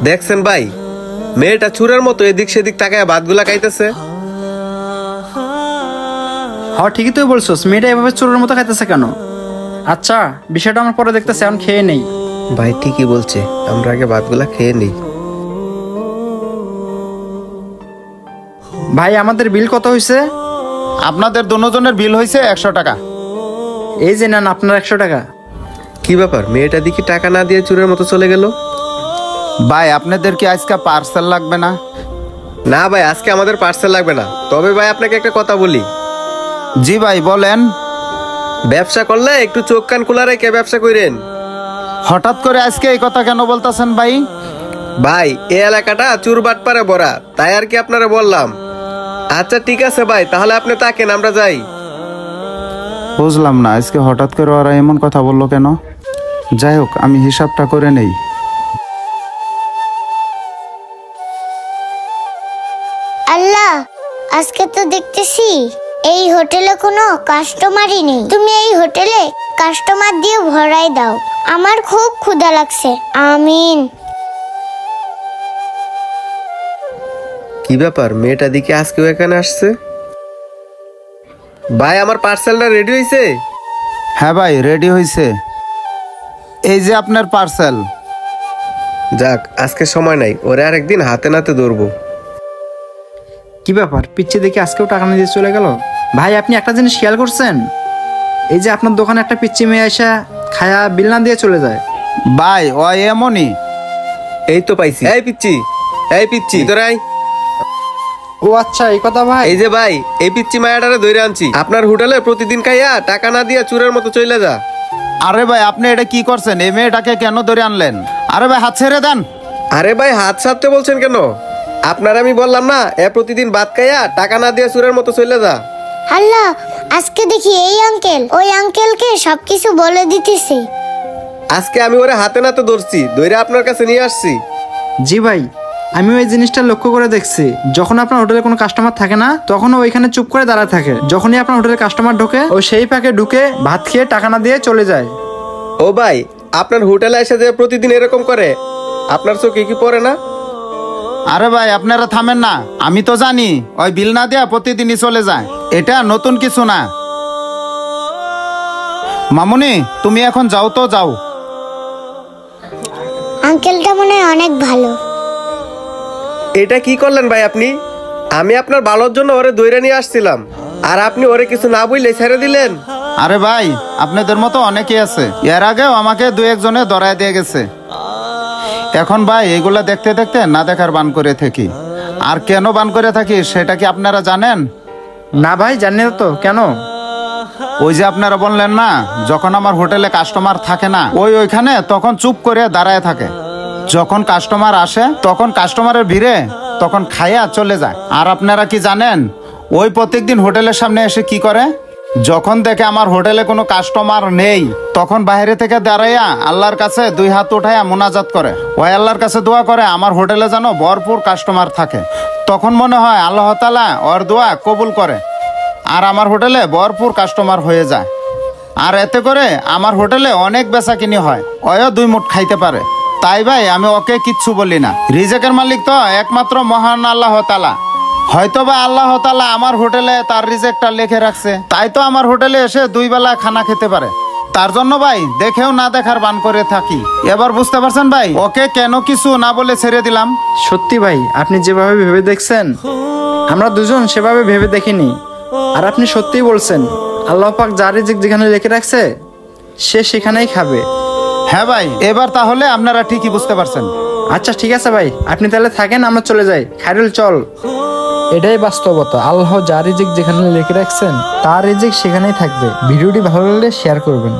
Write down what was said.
দেখছেন ভাই, মেয়েটা চুরের মতো এদিক সেদিক তাকায় ভাতগুলা খাইতেছে। হ্যাঁ ঠিকই তুই বলছিস, মেয়েটা এভাবে চোরের মতো খাইতেছে কেন? আচ্ছা বিষয়টা আমার পরে দেখতেছে, এখন খেয়ে নেই। ভাই ঠিকই বলছে, আমরা আগে ভাতগুলা খেয়ে নিই। ভাই আমাদের বিল কত হয়েছে? আপনাদের দুজনের বিল হয়েছে 100 টাকা। এই যে নেন আপনার 100 টাকা। কি ব্যাপার, মেয়েটা দেখি টাকা না দিয়ে চুরের মতো চলে গেল। ভাই আপনাদের কি আজকে পার্সেল লাগবে না? না ভাই, আজকে আমাদের পার্সেল লাগবে না। তবে ভাই আপনাকে একটা কথা বলি। জি ভাই বলেন। ব্যবসা করলে একটু চোখ কান খোলা রেখে ব্যবসা করেন। হঠাৎ করে আজকে এই কথা কেন বলতেছেন ভাই? ভাই এই এলাকাটা চুর বাটপারে ভরা, তাই আর কি আপনারা বললাম। আচ্ছা ঠিক আছে ভাই, তাহলে আপনি থাকেন, আমরা যাই। বুঝলাম না আজকে হঠাৎ করে ওরা এমন কথা বললো কেন। যাই হোক, আমি হিসাবটা করে নেই। আল্লাহ, আজকে তো দেখতেছি এই হোটেলে কোনো কাস্টমারই নেই। তুমি এই হোটেলে কাস্টমার দিয়ে ভরাই দাও, আমার খুব ক্ষুধা লাগছে। আমিন। কি ব্যাপার, মেয়েটা দিকে আজকেও এখানে আসছে? ভাই আমার পার্সেলটা রেডি হয়েছে? হ্যাঁ ভাই রেডি হয়েছে, এই যে আপনার পার্সেল। যাক, আজকে সময় নাই, ওরে আরেকদিন হাতে নাতে ধরবো। কি ব্যাপার, পিচ্ছি দেখে আজকেও টাকা না দিয়ে চলে গেল? ভাই আপনি একটা জিনিস খেয়াল করছেন? এই যে আপনার দোকানে একটা পিচ্ছি মেয়ে আসা খায়া বিল না দিয়ে চলে যায়। ভাই ও এমনই। এই তো পাইছি। এই পিচ্ছি, এই পিচ্ছি তোরাই। ও আচ্ছা এই কথা ভাই। এই যে ভাই, এই পিচ্ছি মায়াটারে ধরে আনছি। আপনার হোটেলে প্রতিদিন খাইয়া টাকা না দিয়া চুরের মতো চলে যা। আরে ভাই আপনি এটা কি করছেন? এই মেয়েটাকে কেন ধরে আনলেন? আরে ভাই হাত ছেড়ে দেন। আরে ভাই হাত ছাড়তে বলছেন কেন? আপনার আমি বললাম না, এ প্রতিদিন ভাত খাইয়া টাকা না দিয়া চুরের মতো চলে যা। আল্লাহ, আজকে দেখি এই আঙ্কেল ওই আঙ্কেলকে সবকিছু বলে দিতেছে। আজকে আমি ওরে হাতে নাতে ধরছি, ধরে আপনার কাছে নিয়ে আসছি। জি ভাই, আমি ওই জিনিসটা লক্ষ্য করে দেখছি। যখন আপনার হোটেলে কোনো কাস্টমার থাকে না, তখন ওইখানে চুপ করে দাঁড়ায় থাকে। যখনই আপনার হোটেলে কাস্টমার ঢোকে, ও সেই ফাঁকে ঢুকে ভাত খেয়ে টাকা না দিয়ে চলে যায়। ও ভাই, আপনার হোটেলে এসে যে প্রতিদিন এরকম করে, আপনার চোখে কি পড়ে না? আরে ভাই আপনারা থামেন না, আমি তো জানি ওই বিল না দেয়া প্রতিদিনই চলে যায়। এটা নতুন কিছু না। মামুনি তুমি এখন যাও তো যাও। আঙ্কেলটা মনে হয় অনেক ভালো। এটা কি করলেন ভাই আপনি? আমি আপনার ভালোর জন্য ওরে দইরা নিয়ে আসছিলাম, আর আপনি ওরে কিছু না বললে ছেড়ে দিলেন। আরে ভাই আপনাদের মতো অনেকেই আছে, এর আগেও আমাকে 2-1 জনে ধরায় দিয়ে গেছে। এখন ভাই এগুলা দেখতে দেখতে না দেখার বান করে থাকি। আর কেন বান করে থাকি সেটা কি আপনারা জানেন? না ভাই জানি না তো, কেন? ওই যে আপনারা বললেন না, যখন আমার হোটেলে কাস্টমার থাকে না, ওইখানে তখন চুপ করে দাঁড়ায় থাকে। যখন কাস্টমার আসে তখন কাস্টমারের ভিড়ে তখন খাইয়া চলে যায়। আর আপনারা কি জানেন ওই প্রত্যেকদিন হোটেলের সামনে এসে কি করে? যখন দেখে আমার হোটেলে কোনো কাস্টমার নেই, তখন বাইরে থেকে দাঁড়াইয়া আল্লাহর কাছে 2 হাত উঠাইয়া মোনাজাত করে। ওই আল্লাহর কাছে দোয়া করে আমার হোটেলে যেন ভরপুর কাস্টমার থাকে। তখন মনে হয় আল্লাহ তাআলা ওর দোয়া কবুল করে, আর আমার হোটেলে ভরপুর কাস্টমার হয়ে যায়। আর এতে করে আমার হোটেলে অনেক বেচা কিনি হয়, ওয়ও 2 মুঠ খাইতে পারে। তাই ভাই আমি ওকে কিচ্ছু বলি না। রিজেকের মালিক তো একমাত্র মহান আল্লাহ তাআলা। হয়তোবা আল্লাহ তাআলা আমার হোটেলে তার রিজেকটা লিখে রাখছে, তাই তো আমার হোটেলে এসে 2 বেলা খানা খেতে পারে। তার জন্য ভাই দেখেও না দেখার বান করে থাকি। এবার বুঝতে পারছেন ভাই ওকে কেন কিছু না বলে ছেড়ে দিলাম? সত্যি ভাই, আপনি যেভাবে ভেবে দেখছেন আমরা দুজন সেভাবে ভেবে দেখিনি। আর আপনি সত্যিই বলছেন, আল্লাহ পাক যার রিজিক যেখানে লিখে রাখছে সে সেখানেই খাবে। হ্যাঁ ভাই, এবার তাহলে আপনারা ঠিকই বুঝতে পারছেন। আচ্ছা ঠিক আছে ভাই, আপনি তাহলে থাকেন, আমরা চলে যাই। খায়রুল চল। এটাই বাস্তবতা, আল্লাহ যার রিজিক যেখানে লিখে রাখছেন তার রিজিক সেখানেই থাকবে। ভিডিওটি ভালো লাগলে শেয়ার করবেন।